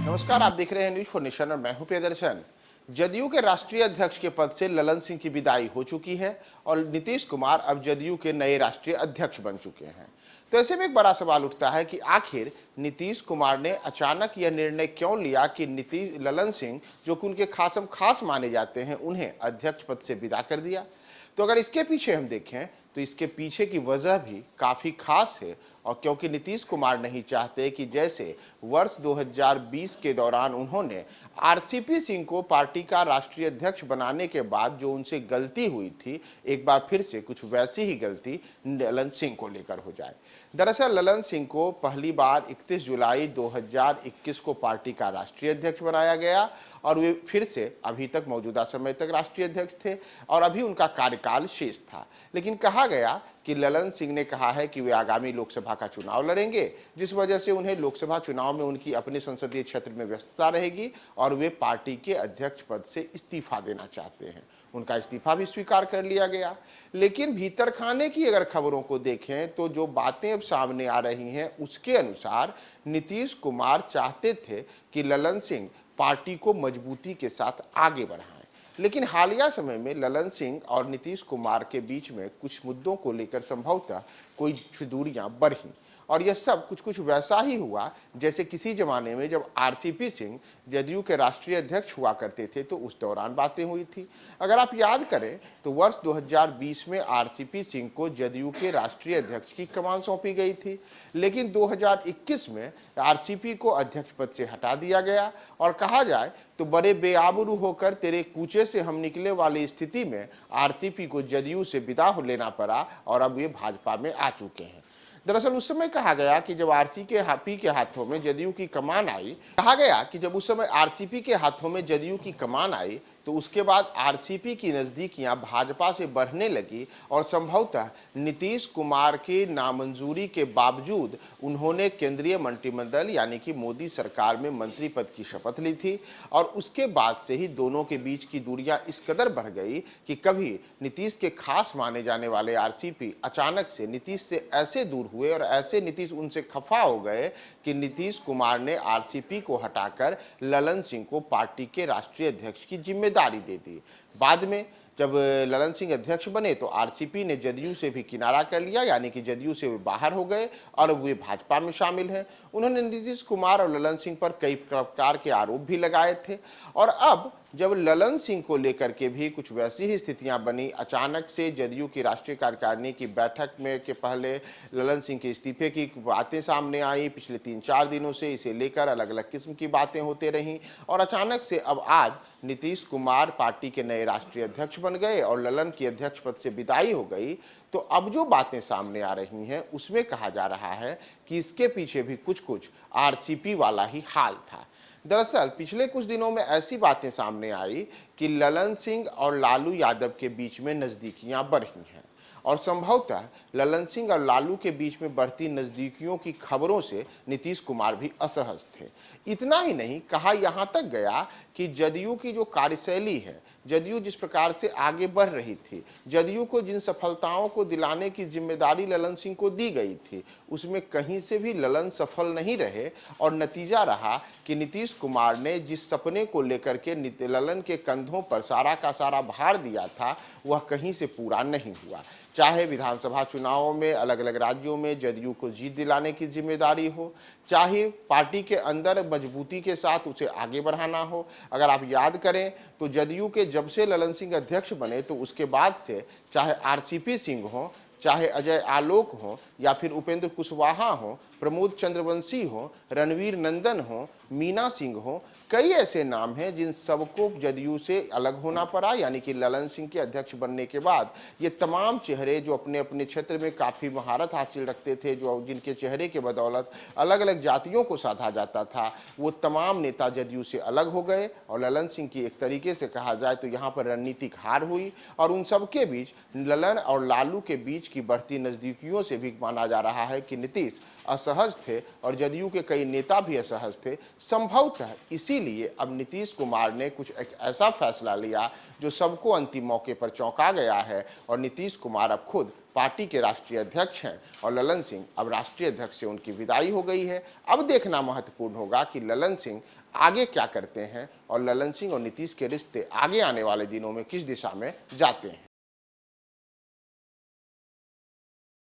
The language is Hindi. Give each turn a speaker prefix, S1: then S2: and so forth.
S1: नमस्कार, आप देख रहे हैं न्यूज फॉर नेशन और मैं हूं प्रियदर्शन। जदयू के राष्ट्रीय अध्यक्ष के पद से ललन सिंह की विदाई हो चुकी है और नीतीश कुमार अब जदयू के नए राष्ट्रीय अध्यक्ष बन चुके हैं। तो ऐसे में एक बड़ा सवाल उठता है कि आखिर नीतीश कुमार ने अचानक यह निर्णय क्यों लिया कि ललन सिंह, जो कि उनके खास माने जाते हैं, उन्हें अध्यक्ष पद से विदा कर दिया। तो अगर इसके पीछे हम देखें तो इसके पीछे की वजह भी काफी खास है, और क्योंकि नीतीश कुमार नहीं चाहते कि जैसे वर्ष 2020 के दौरान उन्होंने आरसीपी सिंह को पार्टी का राष्ट्रीय अध्यक्ष बनाने के बाद जो उनसे गलती हुई थी, एक बार फिर से कुछ वैसी ही गलती ललन सिंह को लेकर हो जाए। दरअसल ललन सिंह को पहली बार 31 जुलाई 2021 को पार्टी का राष्ट्रीय अध्यक्ष बनाया गया और वे फिर से अभी तक मौजूदा समय तक राष्ट्रीय अध्यक्ष थे और अभी उनका कार्यकाल शेष था। लेकिन कहा गया कि ललन सिंह ने कहा है कि वे आगामी लोकसभा का चुनाव लड़ेंगे, जिस वजह से उन्हें लोकसभा चुनाव में उनकी अपने संसदीय क्षेत्र में व्यस्तता रहेगी और वे पार्टी के अध्यक्ष पद से इस्तीफा देना चाहते हैं। उनका इस्तीफा भी स्वीकार कर लिया गया। लेकिन भीतर खाने की अगर खबरों को देखें तो जो बातें अब सामने आ रही हैं उसके अनुसार नीतीश कुमार चाहते थे कि ललन सिंह पार्टी को मजबूती के साथ आगे बढ़ाएं। लेकिन हालिया समय में ललन सिंह और नीतीश कुमार के बीच में कुछ मुद्दों को लेकर संभवतः कुछ दूरियां बढ़ी और यह सब कुछ वैसा ही हुआ जैसे किसी जमाने में जब आरसीपी सिंह जदयू के राष्ट्रीय अध्यक्ष हुआ करते थे तो उस दौरान बातें हुई थी। अगर आप याद करें तो वर्ष 2020 में आरसीपी सिंह को जदयू के राष्ट्रीय अध्यक्ष की कमान सौंपी गई थी, लेकिन 2021 में आरसीपी को अध्यक्ष पद से हटा दिया गया और कहा जाए तो बड़े बेआबरू होकर तेरे कूचे से हम निकले वाली स्थिति में आरसीपी को जदयू से विदा लेना पड़ा और अब ये भाजपा में आ चुके हैं। दरअसल उस समय कहा गया कि जब आरसीपी के हाथों में जदयू की कमान आई, तो उसके बाद आरसीपी की नजदीकियां भाजपा से बढ़ने लगी और संभवतः नीतीश कुमार की नामंजूरी के बावजूद उन्होंने केंद्रीय मंत्रिमंडल यानी कि मोदी सरकार में मंत्री पद की शपथ ली थी और उसके बाद से ही दोनों के बीच की दूरियां इस कदर बढ़ गई कि कभी नीतीश के खास माने जाने वाले आरसीपी अचानक से नीतीश से ऐसे दूर हुए और ऐसे नीतीश उनसे खफा हो गए कि नीतीश कुमार ने आरसीपी को हटाकर ललन सिंह को पार्टी के राष्ट्रीय अध्यक्ष की जिम्मेदारी दे दी। बाद में जब ललन सिंह अध्यक्ष बने तो आरसीपी ने जदयू से भी किनारा कर लिया, यानी कि जदयू से वे बाहर हो गए और वे भाजपा में शामिल हैं। उन्होंने नीतीश कुमार और ललन सिंह पर कई प्रकार के आरोप भी लगाए थे और अब जब ललन सिंह को लेकर के भी कुछ वैसी ही स्थितियां बनी, अचानक से जदयू की राष्ट्रीय कार्यकारिणी की बैठक में के पहले ललन सिंह के इस्तीफे की बातें सामने आई। पिछले 3-4 दिनों से इसे लेकर अलग अलग किस्म की बातें होते रहीं और अचानक से अब आज नीतीश कुमार पार्टी के नए राष्ट्रीय अध्यक्ष बन गए और ललन की अध्यक्ष पद से विदाई हो गई। तो अब जो बातें सामने आ रही हैं उसमें कहा जा रहा है कि इसके पीछे भी कुछ आरसीपी वाला ही हाल था। दरअसल पिछले कुछ दिनों में ऐसी बातें सामने आई कि ललन सिंह और लालू यादव के बीच में नजदीकियां बढ़ी हैं और संभवतः ललन सिंह और लालू के बीच में बढ़ती नजदीकियों की खबरों से नीतीश कुमार भी असहज थे। इतना ही नहीं, कहा यहां तक गया कि जदयू की जो कार्यशैली है, जदयू जिस प्रकार से आगे बढ़ रही थी, जदयू को जिन सफलताओं को दिलाने की जिम्मेदारी ललन सिंह को दी गई थी, उसमें कहीं से भी ललन सफल नहीं रहे और नतीजा रहा कि नीतीश कुमार ने जिस सपने को लेकर के ललन के कंधों पर सारा का सारा भार दिया था वह कहीं से पूरा नहीं हुआ। चाहे विधानसभा चुनावों में अलग अलग राज्यों में जदयू को जीत दिलाने की जिम्मेदारी हो, चाहे पार्टी के अंदर मजबूती के साथ उसे आगे बढ़ाना हो। अगर आप याद करें तो जदयू के जब से ललन सिंह अध्यक्ष बने तो उसके बाद से चाहे आरसीपी सिंह हो, चाहे अजय आलोक हो या फिर उपेंद्र कुशवाहा हो, प्रमोद चंद्रवंशी हो, रणवीर नंदन हो, मीना सिंह हो, कई ऐसे नाम हैं जिन सबको जदयू से अलग होना पड़ा। यानी कि ललन सिंह के अध्यक्ष बनने के बाद ये तमाम चेहरे जो अपने अपने क्षेत्र में काफ़ी महारत हासिल रखते थे, जो जिनके चेहरे के बदौलत अलग अलग जातियों को साधा जाता था, वो तमाम नेता जदयू से अलग हो गए और ललन सिंह की एक तरीके से कहा जाए तो यहाँ पर रणनीतिक हार हुई और उन सब के बीच ललन और लालू के बीच की बढ़ती नज़दीकियों से भी माना जा रहा है कि नीतीश असहज थे और जदयू के कई नेता भी असहज थे। संभवतः इसी इसीलिए अब नीतीश कुमार ने कुछ एक ऐसा फैसला लिया जो सबको अंतिम मौके पर चौंका गया है और नीतीश कुमार अब खुद पार्टी के राष्ट्रीय अध्यक्ष हैं और ललन सिंह अब राष्ट्रीय अध्यक्ष से उनकी विदाई हो गई है। अब देखना महत्वपूर्ण होगा कि ललन सिंह आगे क्या करते हैं और ललन सिंह और नीतीश के रिश्ते आगे आने वाले दिनों में किस दिशा में जाते हैं।